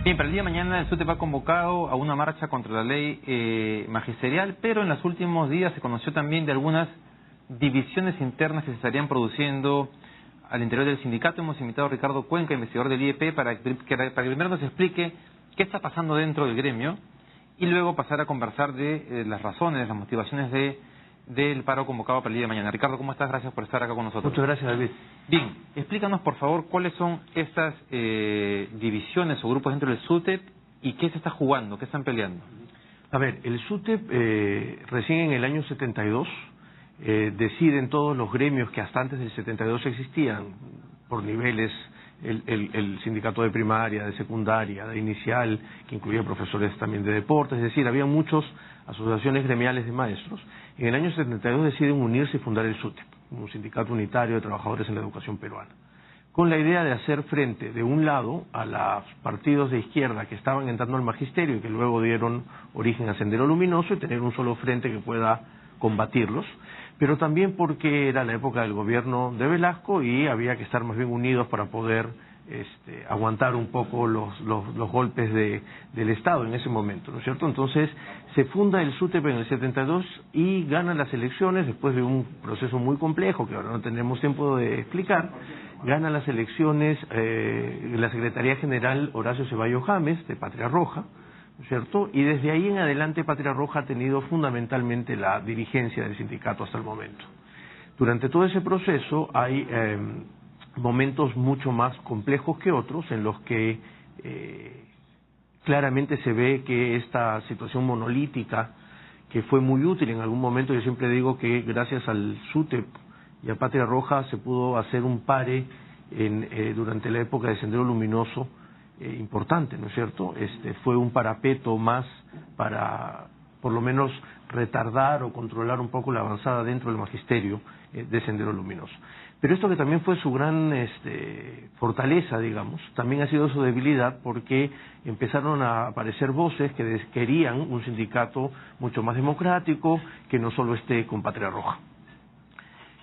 Bien, para el día de mañana el SUTEP ha convocado a una marcha contra la ley magisterial, pero en los últimos días se conoció también de algunas divisiones internas que se estarían produciendo al interior del sindicato. Hemos invitado a Ricardo Cuenca, investigador del IEP, para que primero nos explique qué está pasando dentro del gremio y luego pasar a conversar de las razones, las motivaciones del paro convocado para el día de mañana. Ricardo, ¿cómo estás? Gracias por estar acá con nosotros. Muchas gracias, David. Bien, explícanos por favor cuáles son estas divisiones o grupos dentro del SUTEP y qué se está jugando, qué están peleando. A ver, el SUTEP recién en el año 72 deciden todos los gremios que hasta antes del 72 existían por niveles, el sindicato de primaria, de secundaria, de inicial, que incluía profesores también de deportes, es decir, había muchas asociaciones gremiales de maestros. En el año 72 deciden unirse y fundar el SUTEP, un sindicato unitario de trabajadores en la educación peruana, con la idea de hacer frente, de un lado, a los partidos de izquierda que estaban entrando al magisterio y que luego dieron origen a Sendero Luminoso, y tener un solo frente que pueda combatirlos, pero también porque era la época del gobierno de Velasco y había que estar más bien unidos para poder aguantar un poco los golpes del Estado en ese momento, ¿no es cierto? Entonces se funda el SUTEP en el 72 y gana las elecciones después de un proceso muy complejo que ahora no tenemos tiempo de explicar. Gana las elecciones la Secretaría General Horacio Ceballos James, de Patria Roja, ¿no es cierto? Y desde ahí en adelante Patria Roja ha tenido fundamentalmente la dirigencia del sindicato hasta el momento. Durante todo ese proceso hay momentos mucho más complejos que otros en los que claramente se ve que esta situación monolítica, que fue muy útil en algún momento, yo siempre digo que gracias al SUTEP y a Patria Roja se pudo hacer un pare durante la época de Sendero Luminoso importante, ¿no es cierto? Fue un parapeto más para, por lo menos, retardar o controlar un poco la avanzada dentro del magisterio de Sendero Luminoso. Pero esto que también fue su gran fortaleza, digamos, también ha sido su debilidad, porque empezaron a aparecer voces que querían un sindicato mucho más democrático, que no solo esté con Patria Roja.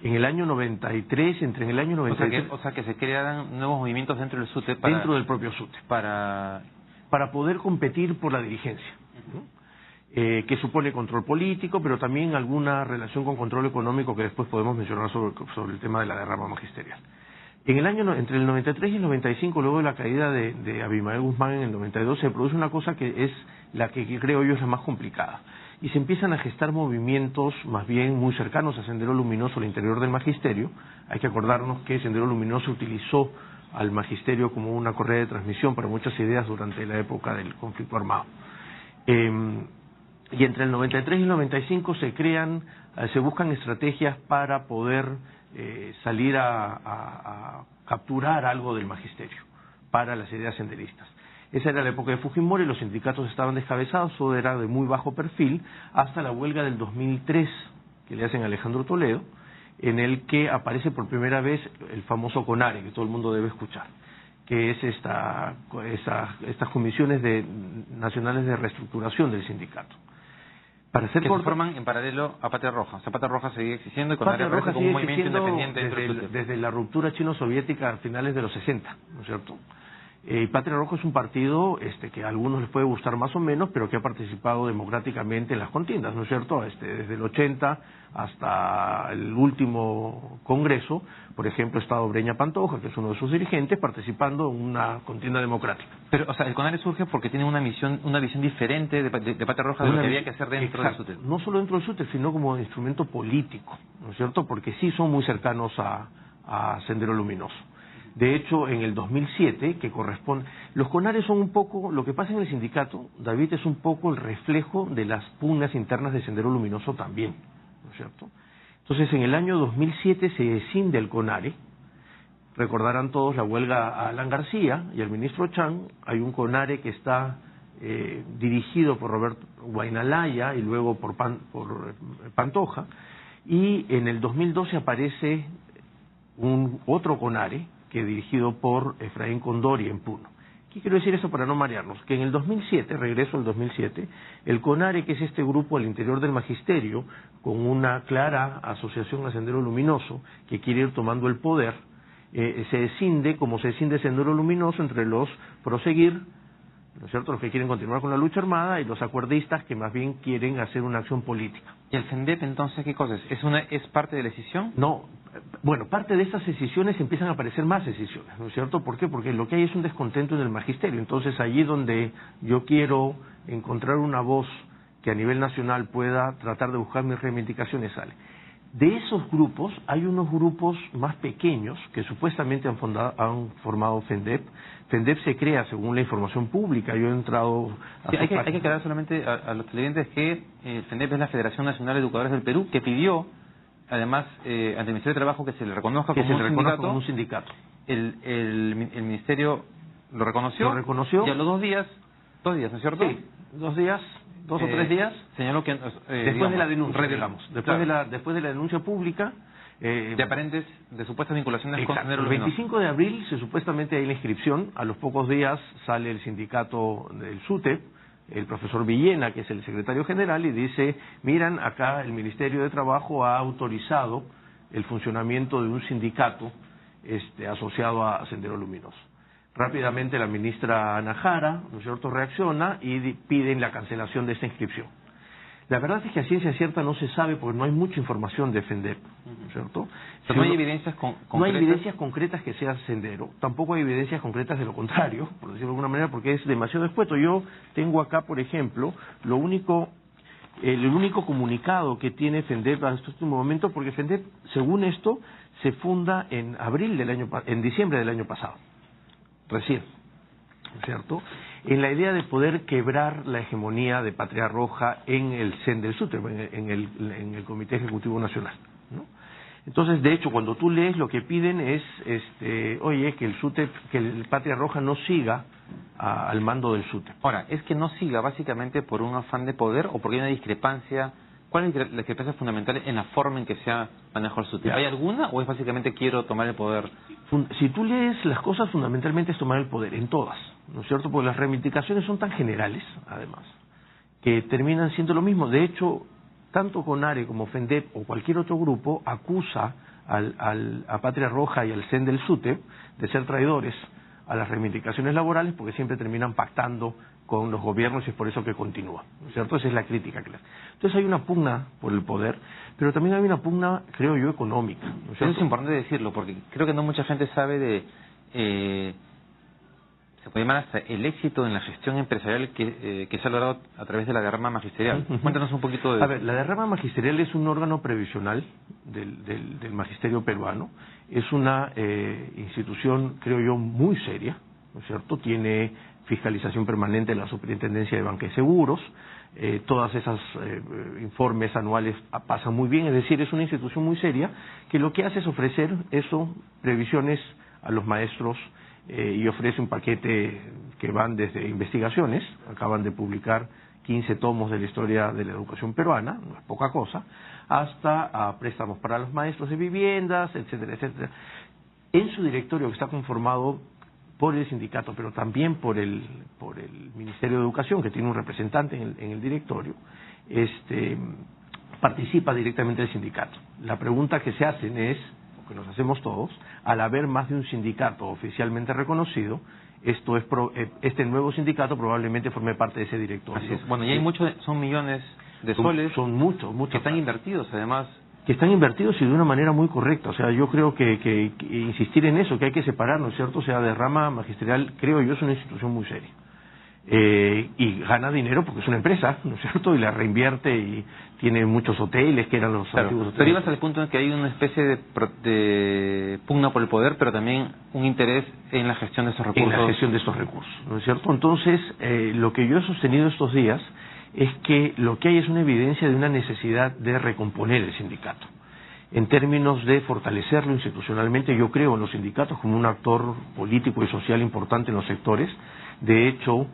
En el año 93, entre en el año 93... O sea que se crearan nuevos movimientos dentro del SUTEP dentro del propio SUTEP. Para poder competir por la dirigencia, ¿no? Que supone control político, pero también alguna relación con control económico que después podemos mencionar sobre el tema de la derrama magisterial. Entre el 93 y el 95, luego de la caída de Abimael Guzmán en el 92, se produce una cosa que es la que creo yo es la más complicada. Y se empiezan a gestar movimientos más bien muy cercanos a Sendero Luminoso al interior del magisterio. Hay que acordarnos que Sendero Luminoso utilizó al magisterio como una correa de transmisión para muchas ideas durante la época del conflicto armado. Y entre el 93 y el 95 se buscan estrategias para poder salir a capturar algo del magisterio para las ideas senderistas. Esa era la época de Fujimori, los sindicatos estaban descabezados, todo era de muy bajo perfil, hasta la huelga del 2003 que le hacen a Alejandro Toledo, en el que aparece por primera vez el famoso CONARE, que todo el mundo debe escuchar, que es estas comisiones nacionales de reestructuración del sindicato. Para hacer que se forman en paralelo a Patria Roja. O sea, Patria Roja sigue existiendo y CONARE aparece como un movimiento independiente dentro del SUTEP. Desde la ruptura chino-soviética a finales de los 60, ¿no es cierto? Patria Roja es un partido que a algunos les puede gustar más o menos, pero que ha participado democráticamente en las contiendas, ¿no es cierto? Desde el 80 hasta el último congreso, por ejemplo, ha estado Breña Pantoja, que es uno de sus dirigentes, participando en una contienda democrática. Pero, o sea, el CONARE surge porque tiene una visión diferente de Patria Roja de lo que había que hacer dentro del SUTEP. No solo dentro del SUTEP, sino como instrumento político, ¿no es cierto? Porque sí son muy cercanos a Sendero Luminoso. De hecho, en el 2007, que corresponde... Los CONARES son un poco... Lo que pasa en el sindicato, David, es un poco el reflejo de las pugnas internas de Sendero Luminoso también, ¿no es cierto? Entonces, en el año 2007 se escinde el CONARE. Recordarán todos la huelga a Alan García y al ministro Chang. Hay un CONARE que está dirigido por Roberto Guainalaya y luego por Pantoja. Y en el 2012 aparece otro CONARE, que dirigido por Efraín Condori en Puno. ¿Qué quiero decir eso para no marearnos? Que en el 2007, regreso al 2007, el CONARE, que es este grupo al interior del magisterio, con una clara asociación a Sendero Luminoso, que quiere ir tomando el poder, se escinde, como se escinde Sendero Luminoso, entre los Proseguir, ¿no es cierto?, los que quieren continuar con la lucha armada, y los acuerdistas que más bien quieren hacer una acción política. ¿Y el FENDEP entonces qué cosa es? ¿Es parte de la decisión? No, bueno, parte de estas decisiones empiezan a aparecer más decisiones, ¿no es cierto? ¿Por qué? Porque lo que hay es un descontento en el magisterio. Entonces, allí donde yo quiero encontrar una voz que a nivel nacional pueda tratar de buscar mis reivindicaciones, sale. De esos grupos, hay unos grupos más pequeños que supuestamente han formado FENDEP. FENDEP se crea según la información pública. Yo he entrado... Sí, hay que aclarar solamente a los televidentes que FENDEP es la Federación Nacional de Educadores del Perú, que pidió, además, ante el Ministerio de Trabajo, que se le reconozca como un sindicato. El Ministerio lo reconoció. Lo reconoció. Y a los 2 días, ¿no es cierto? Sí, 2 días. 2 o 3 días, señaló que después de la denuncia, después de la denuncia pública, de aparentes, de supuestas vinculaciones con Sendero Luminoso. El 25 de abril supuestamente hay la inscripción. A los pocos días sale el sindicato del SUTEP, el profesor Villena, que es el secretario general, y dice: miran, acá el Ministerio de Trabajo ha autorizado el funcionamiento de un sindicato asociado a Sendero Luminoso. Rápidamente la ministra Ana Jara, ¿no es cierto?, reacciona y piden la cancelación de esta inscripción. La verdad es que a ciencia cierta no se sabe porque no hay mucha información de FENDEP, ¿no es cierto? Pero no hay evidencias concretas. No hay evidencias concretas que sea Sendero, tampoco hay evidencias concretas de lo contrario, por decirlo de alguna manera, porque es demasiado expuesto. Yo tengo acá, por ejemplo, el único comunicado que tiene FENDEP hasta este último momento, porque FENDEP, según esto, se funda en diciembre del año pasado. Recién, ¿no es cierto?, en la idea de poder quebrar la hegemonía de Patria Roja en el CEN del SUTEP, en el Comité Ejecutivo Nacional, ¿no? Entonces, de hecho, cuando tú lees, lo que piden es, oye, que el SUTEP, que el Patria Roja no siga al mando del SUTEP. Ahora, ¿es que no siga básicamente por un afán de poder o porque hay una discrepancia? ¿Cuál es la discrepancia fundamental en la forma en que se ha manejado el SUTEP? ¿Hay alguna o es básicamente quiero tomar el poder? Si tú lees las cosas, fundamentalmente es tomar el poder, en todas, ¿no es cierto? Porque las reivindicaciones son tan generales, además, que terminan siendo lo mismo. De hecho, tanto CONARE como FENDEP o cualquier otro grupo acusa a Patria Roja y al CEN del SUTEP de ser traidores a las reivindicaciones laborales, porque siempre terminan pactando con los gobiernos y es por eso que continúa, ¿no es cierto? Esa es la crítica que le hace. Entonces hay una pugna por el poder, pero también hay una pugna, creo yo, económica, ¿no es cierto? Eso es importante decirlo, porque creo que no mucha gente sabe de... se puede llamar hasta el éxito en la gestión empresarial que se ha logrado a través de la derrama magisterial. Cuéntanos un poquito de... A ver, la derrama magisterial es un órgano previsional del magisterio peruano. Es una institución, creo yo, muy seria, ¿no es cierto? Tiene fiscalización permanente en la Superintendencia de Banca y Seguros. Todas esas informes anuales pasan muy bien. Es decir, es una institución muy seria que lo que hace es ofrecer previsiones a los maestros y ofrece un paquete que van desde investigaciones, acaban de publicar 15 tomos de la historia de la educación peruana, no es poca cosa, hasta préstamos para los maestros de viviendas, etcétera, etcétera. En su directorio, que está conformado por el sindicato, pero también por el Ministerio de Educación, que tiene un representante en el directorio, participa directamente el sindicato. La pregunta que se hacen es, o que nos hacemos todos, al haber más de un sindicato oficialmente reconocido, este nuevo sindicato probablemente forme parte de ese directorio. Así es. Bueno, y hay son millones de soles. Son muchos. Que están invertidos, además. Que están invertidos y de una manera muy correcta. O sea, yo creo que insistir en eso, que hay que separar, ¿no es cierto? O sea, derrama magisterial, creo yo, es una institución muy seria. Y gana dinero porque es una empresa, ¿no es cierto? Y la reinvierte y tiene muchos hoteles que eran los antiguos hoteles. Pero ibas al punto en que hay una especie de pugna por el poder, pero también un interés en la gestión de estos recursos. En la gestión de estos recursos, ¿no es cierto? Entonces, lo que yo he sostenido estos días es que lo que hay es una evidencia de una necesidad de recomponer el sindicato. En términos de fortalecerlo institucionalmente, yo creo en los sindicatos como un actor político y social importante en los sectores. De hecho,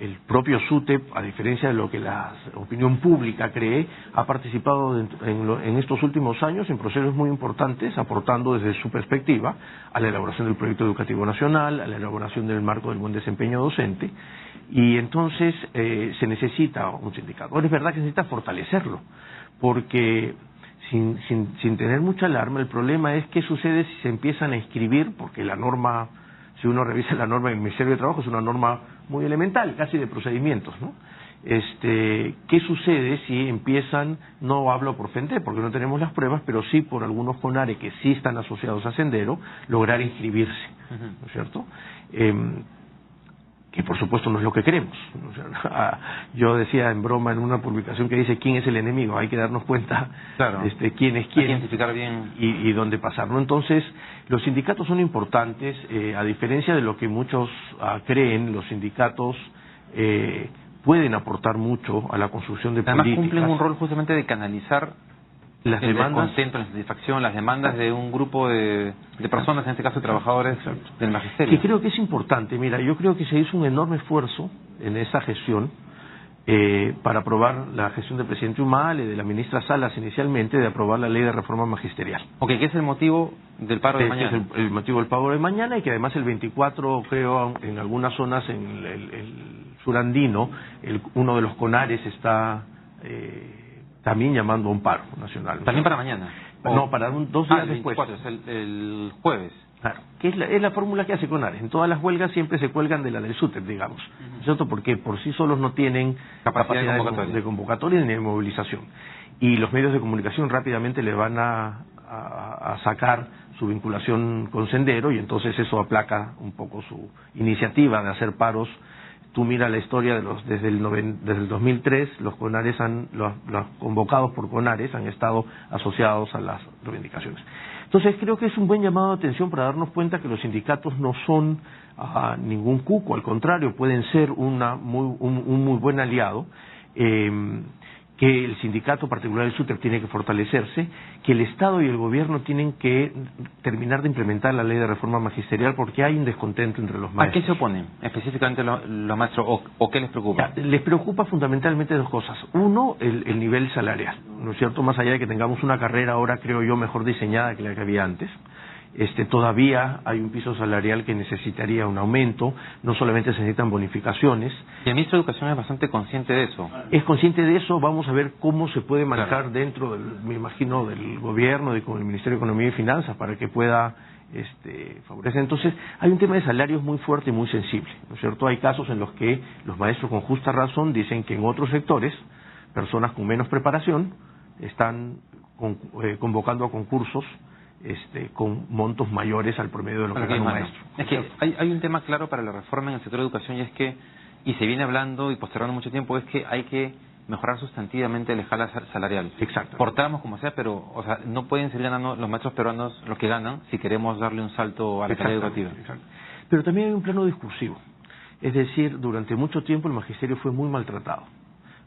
el propio SUTEP, a diferencia de lo que la opinión pública cree, ha participado en estos últimos años en procesos muy importantes, aportando desde su perspectiva a la elaboración del proyecto educativo nacional, a la elaboración del marco del buen desempeño docente, y entonces se necesita un sindicato. Ahora es verdad que se necesita fortalecerlo, porque sin tener mucha alarma, el problema es qué sucede si se empiezan a inscribir, porque la norma, si uno revisa la norma del Ministerio de Trabajo, es una norma muy elemental, casi de procedimientos, ¿no? ¿Qué sucede si empiezan, no hablo por FENTE porque no tenemos las pruebas, pero sí por algunos CONARE que sí están asociados a Sendero, lograr inscribirse, ¿no es cierto? Que por supuesto no es lo que queremos. O sea, yo decía en broma en una publicación que dice quién es el enemigo, hay que darnos cuenta, claro, quién es quién, identificar bien y dónde pasar, ¿no? Entonces, los sindicatos son importantes, a diferencia de lo que muchos creen, los sindicatos pueden aportar mucho a la construcción de políticas. Además cumplen un rol justamente de canalizar las demandas, descontento, la insatisfacción, las demandas de un grupo de personas, en este caso trabajadores del magisterio. Que creo que es importante. Mira, yo creo que se hizo un enorme esfuerzo en esa gestión para aprobar la gestión del presidente Humala y de la ministra Salas inicialmente, de aprobar la ley de reforma magisterial. Ok, ¿qué es el motivo del paro de mañana? Es el motivo del paro de mañana, y que además el 24, creo, en algunas zonas en el surandino, uno de los CONARES está también llamando a un paro nacional. ¿También para mañana? No, para 2 días el 24, después. Es el jueves. Claro, que es la fórmula que hace CONARES. En todas las huelgas siempre se cuelgan de la del SUTEP, digamos, ¿cierto? Porque por sí solos no tienen capacidad de convocatoria ni de movilización. Y los medios de comunicación rápidamente le van a sacar su vinculación con Sendero, y entonces eso aplaca un poco su iniciativa de hacer paros. Tú mira la historia desde el 2003, los CONARES los convocados por CONARES han estado asociados a las reivindicaciones. Entonces creo que es un buen llamado de atención para darnos cuenta que los sindicatos no son ningún cuco, al contrario, pueden ser un muy buen aliado, que el sindicato particular del SUTEP tiene que fortalecerse, que el Estado y el Gobierno tienen que terminar de implementar la ley de reforma magisterial, porque hay un descontento entre los maestros. ¿A qué se oponen específicamente los maestros o qué les preocupa? Les preocupa fundamentalmente 2 cosas. Uno, el nivel salarial, ¿no es cierto? Más allá de que tengamos una carrera ahora, creo yo, mejor diseñada que la que había antes. Todavía hay un piso salarial que necesitaría un aumento, no solamente se necesitan bonificaciones. Y el ministro de Educación es bastante consciente de eso. Es consciente de eso, vamos a ver cómo se puede manejar dentro, me imagino, del gobierno y con el Ministerio de Economía y Finanzas para que pueda favorecer. Entonces, hay un tema de salarios muy fuerte y muy sensible, ¿no es cierto? Hay casos en los que los maestros con justa razón dicen que en otros sectores, personas con menos preparación están convocando a concursos con montos mayores al promedio de lo que gana un maestro. Es que hay un tema claro para la reforma en el sector de educación, y es que, y se viene hablando y postergando mucho tiempo, es que hay que mejorar sustantivamente la escala salarial. Exacto. Por tramos como sea, pero no pueden seguir ganando los maestros peruanos los que ganan si queremos darle un salto a la calidad educativa. Exacto. Pero también hay un plano discursivo. Es decir, durante mucho tiempo el magisterio fue muy maltratado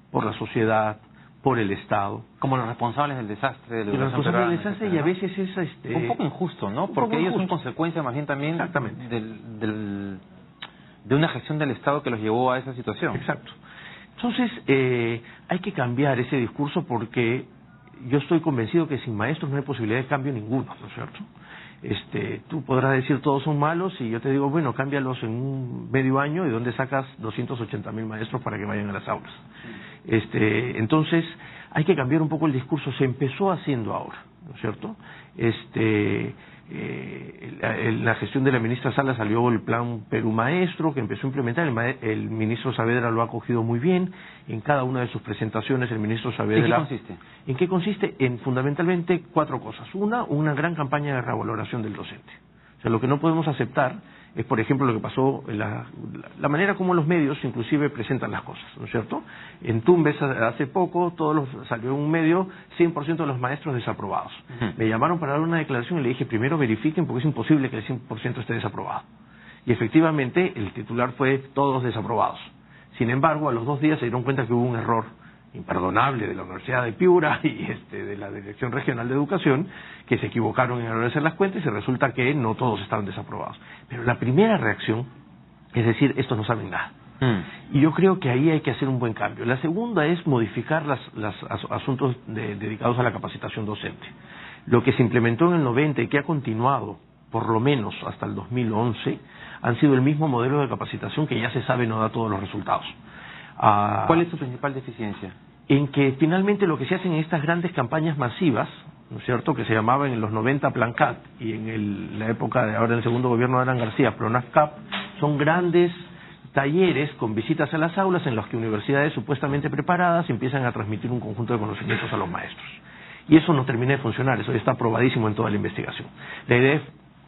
por la sociedad, por el Estado. Como los responsables del desastre de la educación peruana, del desastre, y a veces es un poco injusto, ¿no? Porque ellos son consecuencia más bien también de una gestión del Estado que los llevó a esa situación. Exacto. Entonces, hay que cambiar ese discurso, porque yo estoy convencido que sin maestros no hay posibilidad de cambio ninguno, ¿no es cierto? Tú podrás decir todos son malos, y yo te digo, bueno, cámbialos en un medio año, ¿y dónde sacas 280.000 maestros para que vayan a las aulas? Entonces, hay que cambiar un poco el discurso. Se empezó haciendo ahora, ¿no es cierto? En la gestión de la ministra Salas salió el plan Perú Maestro, que empezó a implementar. El ministro Saavedra lo ha acogido muy bien. En cada una de sus presentaciones el ministro Saavedra... ¿En qué consiste? ¿En qué consiste? En fundamentalmente 4 cosas. Una gran campaña de revaloración del docente. O sea, lo que no podemos aceptar es, por ejemplo, lo que pasó, la manera como los medios inclusive presentan las cosas, ¿no es cierto? En Tumbes hace poco salió un medio 100% de los maestros desaprobados. Me llamaron para dar una declaración y le dije, primero verifiquen, porque es imposible que el 100% esté desaprobado. Y efectivamente el titular fue todos desaprobados. Sin embargo, a los 2 días se dieron cuenta que hubo un error imperdonable de la Universidad de Piura y de la Dirección Regional de Educación, que se equivocaron en hacer las cuentas, y resulta que no todos estaban desaprobados. Pero la primera reacción es decir, estos no saben nada. Y yo creo que ahí hay que hacer un buen cambio. La segunda es modificar los asuntos dedicados a la capacitación docente. Lo que se implementó en el 90 y que ha continuado por lo menos hasta el 2011 han sido el mismo modelo de capacitación que ya se sabe no da todos los resultados. ¿Cuál es su principal deficiencia? En que finalmente lo que se hacen en estas grandes campañas masivas, ¿no es cierto?, que se llamaban en los 90 Plan CAP y en la época de ahora en el segundo gobierno de Alan García, PRONAF CAP, son grandes talleres con visitas a las aulas en los que universidades supuestamente preparadas empiezan a transmitir un conjunto de conocimientos a los maestros. Y eso no termina de funcionar, eso ya está probadísimo en toda la investigación. La idea es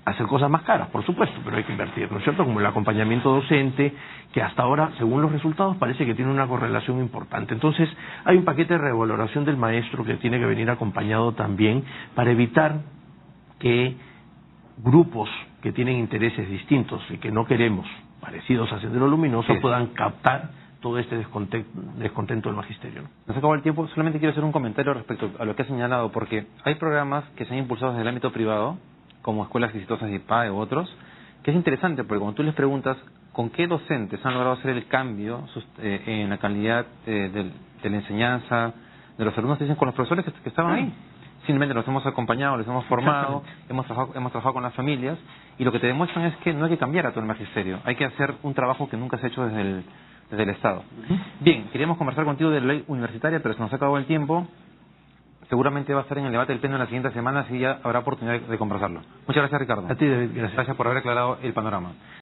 hacer cosas más caras, por supuesto, pero hay que invertir, ¿no es cierto? Como el acompañamiento docente, que hasta ahora, según los resultados, parece que tiene una correlación importante. Entonces, hay un paquete de revaloración del maestro que tiene que venir acompañado también para evitar que grupos que tienen intereses distintos y que no queremos, parecidos a Sendero Luminoso, puedan captar todo este descontento del magisterio, ¿no? Nos acabó el tiempo, solamente quiero hacer un comentario respecto a lo que ha señalado, porque hay programas que se han impulsado desde el ámbito privado, como Escuelas Exitosas de IPAE u otros, que es interesante, porque cuando tú les preguntas con qué docentes han logrado hacer el cambio en la calidad de la enseñanza de los alumnos, te dicen con los profesores que estaban ahí. Simplemente los hemos acompañado, les hemos formado, hemos trabajado con las familias, y lo que te demuestran es que no hay que cambiar a todo el magisterio, hay que hacer un trabajo que nunca se ha hecho desde el Estado. Bien, queríamos conversar contigo de la ley universitaria, pero se nos ha acabado el tiempo. Seguramente va a estar en el debate del Pleno en las siguientes semanas y ya habrá oportunidad de conversarlo. Muchas gracias, Ricardo. A ti, David, gracias. Gracias por haber aclarado el panorama.